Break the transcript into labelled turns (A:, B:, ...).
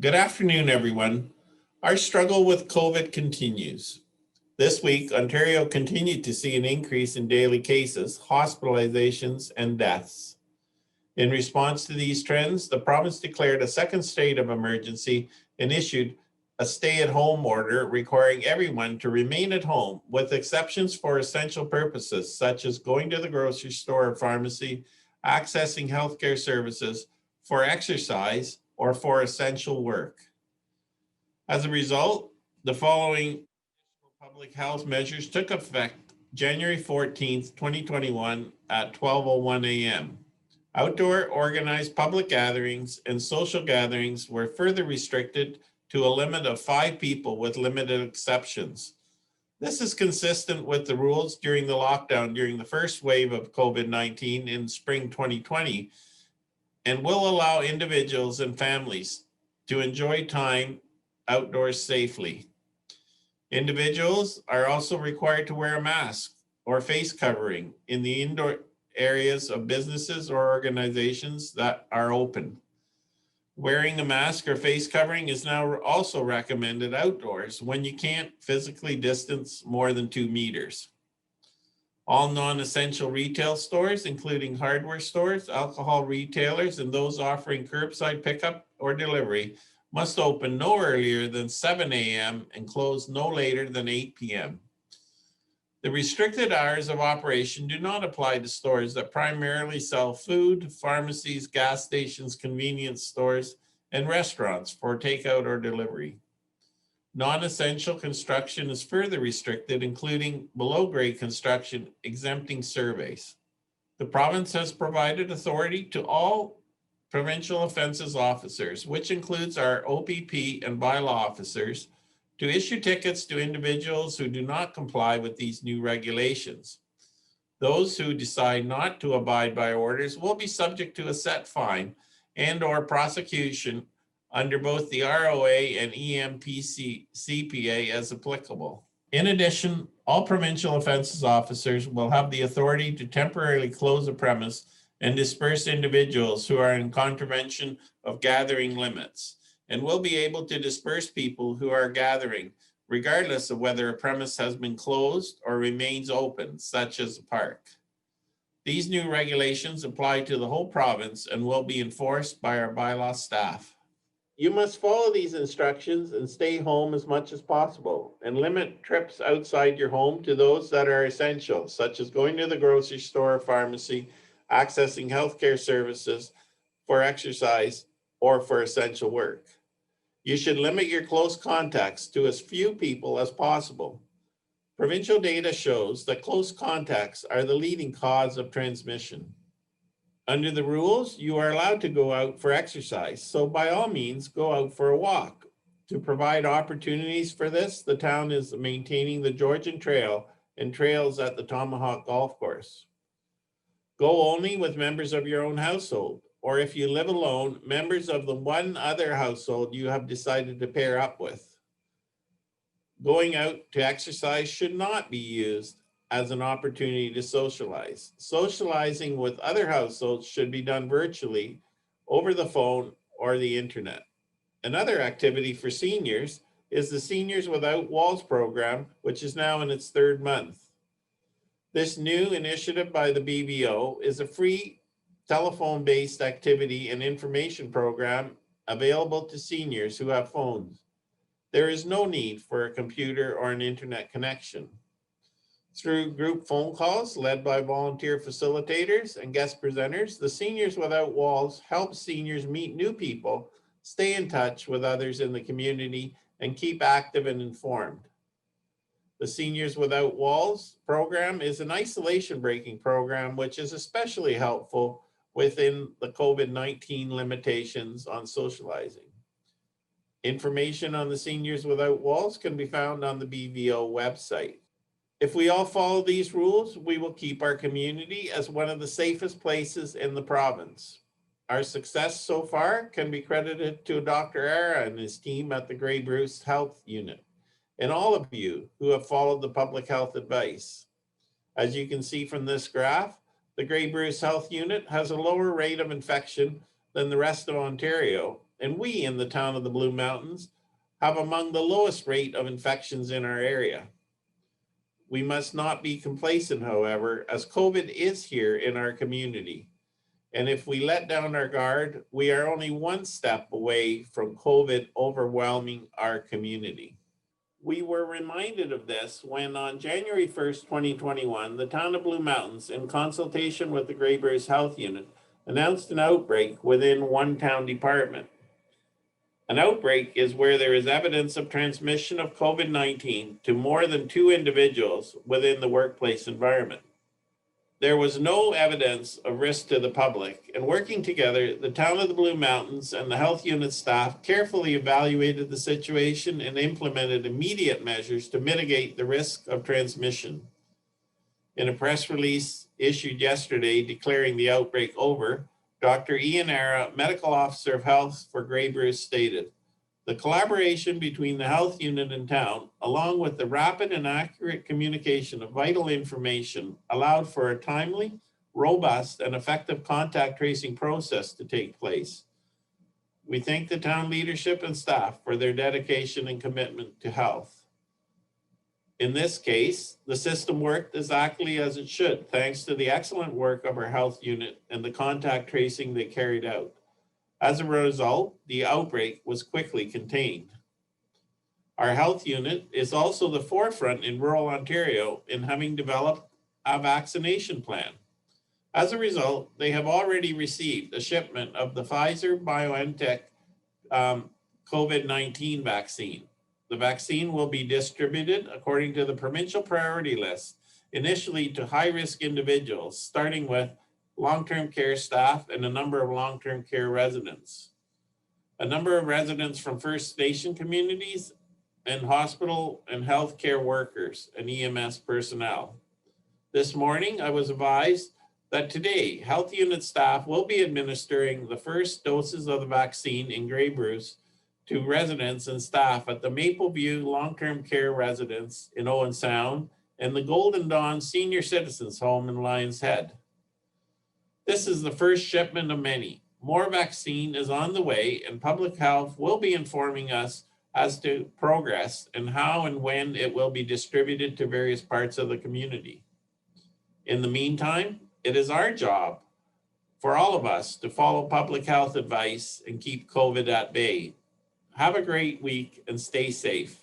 A: Good afternoon, everyone. Our struggle with COVID continues. This week, Ontario continued to see an increase in daily cases, hospitalizations, and deaths. In response to these trends, the province declared a second state of emergency and issued a stay-at-home order requiring everyone to remain at home, with exceptions for essential purposes such as going to the grocery store or pharmacy, accessing healthcare services, for exercise, or for essential work. As a result, the following public health measures took effect January 14th, 2021 at 12:01 a.m. Outdoor organized public gatherings and social gatherings were further restricted to a limit of 5 people with limited exceptions. This is consistent with the rules during the lockdown during the first wave of COVID-19 in spring 2020 and will allow individuals and families to enjoy time outdoors safely. Individuals are also required to wear a mask or face covering in the indoor areas of businesses or organizations that are open. Wearing a mask or face covering is now also recommended outdoors when you can't physically distance more than 2 meters. All non-essential retail stores, including hardware stores, alcohol retailers, and those offering curbside pickup or delivery, must open no earlier than 7 a.m. and close no later than 8 p.m. The restricted hours of operation do not apply to stores that primarily sell food, pharmacies, gas stations, convenience stores, and restaurants for takeout or delivery. Non-essential construction is further restricted, including below-grade construction, exempting surveys. The province has provided authority to all provincial offences officers, which includes our OPP and bylaw officers, to issue tickets to individuals who do not comply with these new regulations. Those who decide not to abide by orders will be subject to a set fine and/or prosecution under both the ROA and EMPC CPA as applicable. In addition, all provincial offences officers will have the authority to temporarily close a premise and disperse individuals who are in contravention of gathering limits, and will be able to disperse people who are gathering, regardless of whether a premise has been closed or remains open, such as a park. These new regulations apply to the whole province and will be enforced by our bylaw staff. You must follow these instructions and stay home as much as possible, and limit trips outside your home to those that are essential, such as going to the grocery store or pharmacy, accessing healthcare services, for exercise, or for essential work. You should limit your close contacts to as few people as possible. Provincial data shows that close contacts are the leading cause of transmission. Under the rules, you are allowed to go out for exercise, so by all means, go out for a walk. To provide opportunities for this, the town is maintaining the Georgian Trail and trails at the Tomahawk Golf Course. Go only with members of your own household, or if you live alone, members of the one other household you have decided to pair up with. Going out to exercise should not be used as an opportunity to socialize. Socializing with other households should be done virtually, over the phone, or the internet. Another activity for seniors is the Seniors Without Walls program, which is now in its 3rd month. This new initiative by the BBO is a free telephone-based activity and information program available to seniors who have phones. There is no need for a computer or an internet connection. Through group phone calls led by volunteer facilitators and guest presenters, the Seniors Without Walls helps seniors meet new people, stay in touch with others in the community, and keep active and informed. The Seniors Without Walls program is an isolation breaking program, which is especially helpful within the COVID-19 limitations on socializing. Information on the Seniors Without Walls can be found on the BVO website. If we all follow these rules, we will keep our community as one of the safest places in the province. Our success so far can be credited to Dr. Ara and his team at the Grey Bruce Health Unit, and all of you who have followed the public health advice. As you can see from this graph, the Grey Bruce Health Unit has a lower rate of infection than the rest of Ontario and we in the town of the Blue Mountains have among the lowest rate of infections in our area. We must not be complacent, however, as COVID is here in our community. And if we let down our guard, we are only one step away from COVID overwhelming our community. We were reminded of this when on January 1st, 2021, the town of Blue Mountains, in consultation with the Greybury's Health Unit, announced an outbreak within one town department. An outbreak is where there is evidence of transmission of COVID-19 to more than 2 individuals within the workplace environment. There was no evidence of risk to the public, and working together, the town of the Blue Mountains and the health unit staff carefully evaluated the situation and implemented immediate measures to mitigate the risk of transmission. In a press release issued yesterday declaring the outbreak over, Dr. Ian Ara, Medical Officer of Health for Greybury, stated, "The collaboration between the health unit and town, along with the rapid and accurate communication of vital information, allowed for a timely, robust, and effective contact tracing process to take place. We thank the town leadership and staff for their dedication and commitment to health." In this case, the system worked exactly as it should, thanks to the excellent work of our health unit and the contact tracing they carried out. As a result, the outbreak was quickly contained. Our health unit is also the forefront in rural Ontario in having developed a vaccination plan. As a result, they have already received a shipment of the Pfizer-BioNTech COVID-19 vaccine. The vaccine will be distributed according to the provincial priority list, initially to high-risk individuals, starting with long-term care staff and a number of long-term care residents. A number of residents from First Nation communities and hospital and healthcare workers and EMS personnel. This morning, I was advised that today, health unit staff will be administering the first doses of the vaccine in Greybury to residents and staff at the Mapleview Long-Term Care Residence in Owen Sound and the Golden Dawn Senior Citizens Home in Lions Head. This is the first shipment of many. More vaccine is on the way, and public health will be informing us as to progress and how and when it will be distributed to various parts of the community. In the meantime, it is our job for all of us to follow public health advice and keep COVID at bay. Have a great week and stay safe.